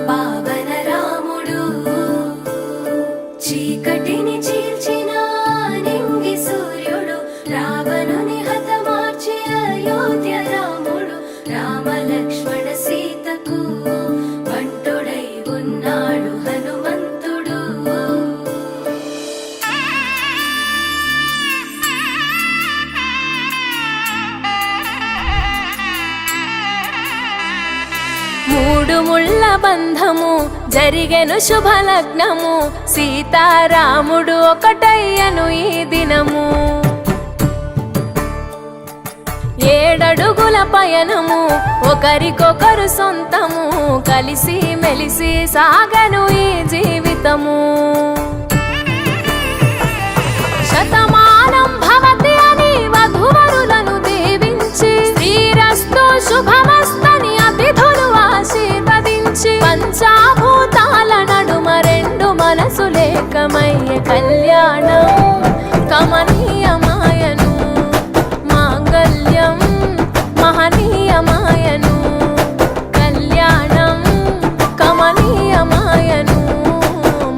పావన రాముడు చీకటిని చీల్చిన నింగి సూర్యుడు రావణుని హతమార్చి అయోధ్య రాముడు రామ లక్ష్మణ సీతకు బంటుడై ఉన్నాడు హనుమంతుడు. మూడు ముళ్ళ బంధము జరిగెను శుభలగ్నము సీతారాముడు ఒకటయ్యను ఈ దినము. 7 అడుగుల పయనము ఒకరికొకరు సొంతము కలిసి మెలిసి సాగను ఈ జీవితము. శతమానం భవతి అని వధువరులను దీవించి శ్రీరస్తు శుభమస్తని అతిథులు ఆశీర్వదించి పంచాభూతాల నడుమ 2 మనసులేకమయ్యే కళ్యాణం కమనీయమాయను మాంగళ్యం మహనీయమాయను కళ్యాణం కమనీయమాయను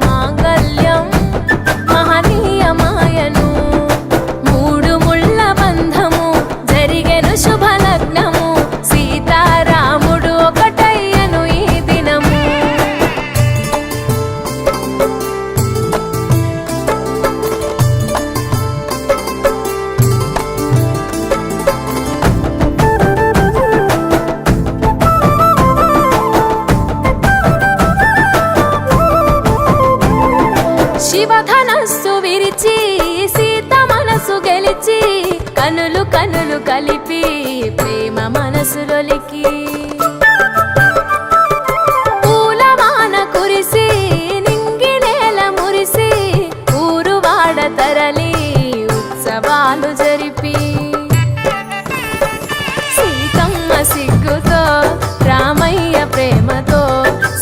మాంగళ్యం మహనీయమాయను. 3 ముళ్ళ బంధము జరిగెను శుభలగ్నము సీతారాముడు ఒకటయ్యను ఈ దినము. శివధనస్సు విరిచి సీత మనసు గెలిచి కనులు కనులు కలిపి ప్రేమ మనసులొలికి పూలవాన కురిసి నింగి నేల మురిసి ఊరువాడ తరలి ఉత్సవాలు జరిపి సీతమ్మ సిగ్గుతో రామయ్య ప్రేమతో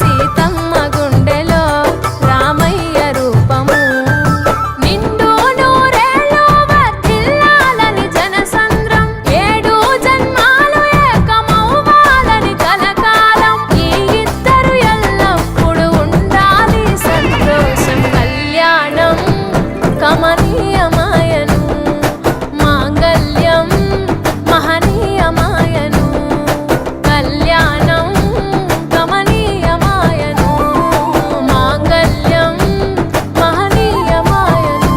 సీతమ్మ గుండెలో రామయ్య రూపము నిండు నూరేళ్ళు వర్ధిల్లాలని జనసంద్రం 7 జన్మాలు ఏకమవ్వాలని కలకాలం ఈ ఇద్దరు ఎల్లప్పుడూ ఉండాలి సంతోషం. కళ్యాణం కమనీయమాయను మాంగళ్యం మహనీయమాయను కళ్యాణం కమనీయమాయను మాంగళ్యం మహనీయమాయను.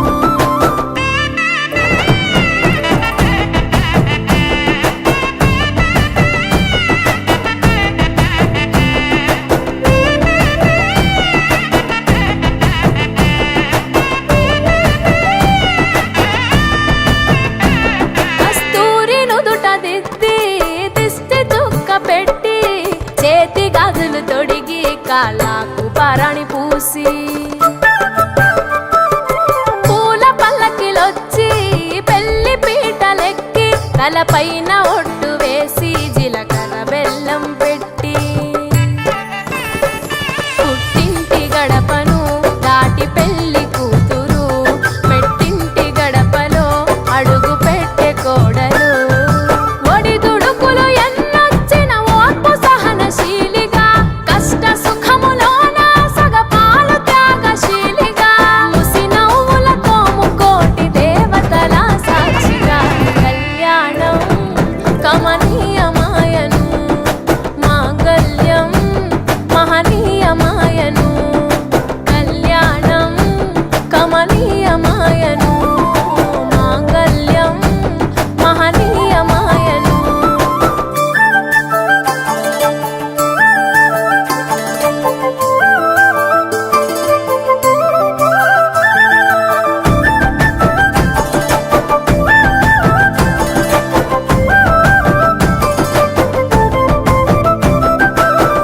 కస్తూరి నుదుట దిద్ది దిష్టి చుక్క పెట్టి చేతి గాజులు తొడిగి కాళ్ళకు పారాణి పూసి పూల పల్లకిలొచ్చి పెళ్లి పీటలెక్కి తలపైన ఒట్టు వేసి జీలకర్ర బెల్లం పెట్టి పుట్టింటి గడపను దాటి పెళ్లి కూతురు పెట్టింటి గడపలో అడుగు పెట్టే కోడలు ఒడిదుడుకులు ఎన్నొచ్చిన ఓర్పు సహనశీలిగా కష్ట సుఖములోన సగపాలు త్యాగశీలిగా ముసి నవ్వులతో ముకోటి దేవతల సాక్షిగా కళ్యాణం కమనీయమాయను మాంగళ్యం మహనీయమాయను కళ్యాణం కమనీయమాయను మాంగళ్యం మహనీయమాయను.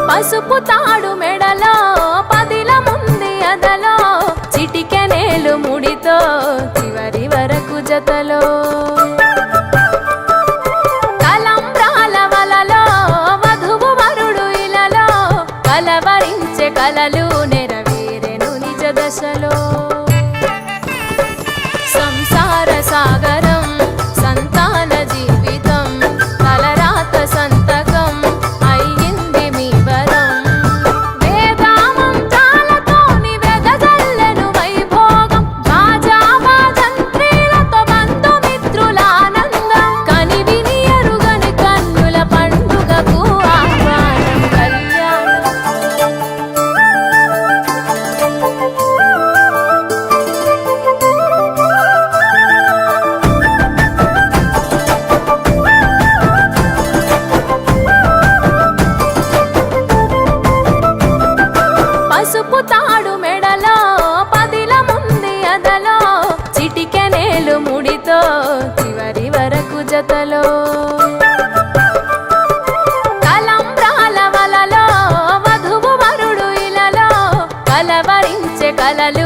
పసుపు తాడు మెడలో పదిల ముంది అదలో చిటికెనేలు ముడితో చివరి వరకు జతలో తలంబ్రాల వలలో వధువు వరుడు ఇలలో కలవరించే కలలు నెరవేరెను నిజ దశలో సంసార సాగరం సంతాన జీవితం తలరాత సంతకం అయ్యింది మీ వరం. జాతలో తలంబ్రాల వలలో వధువు వరుడు ఇలలో కలవరించే కలలు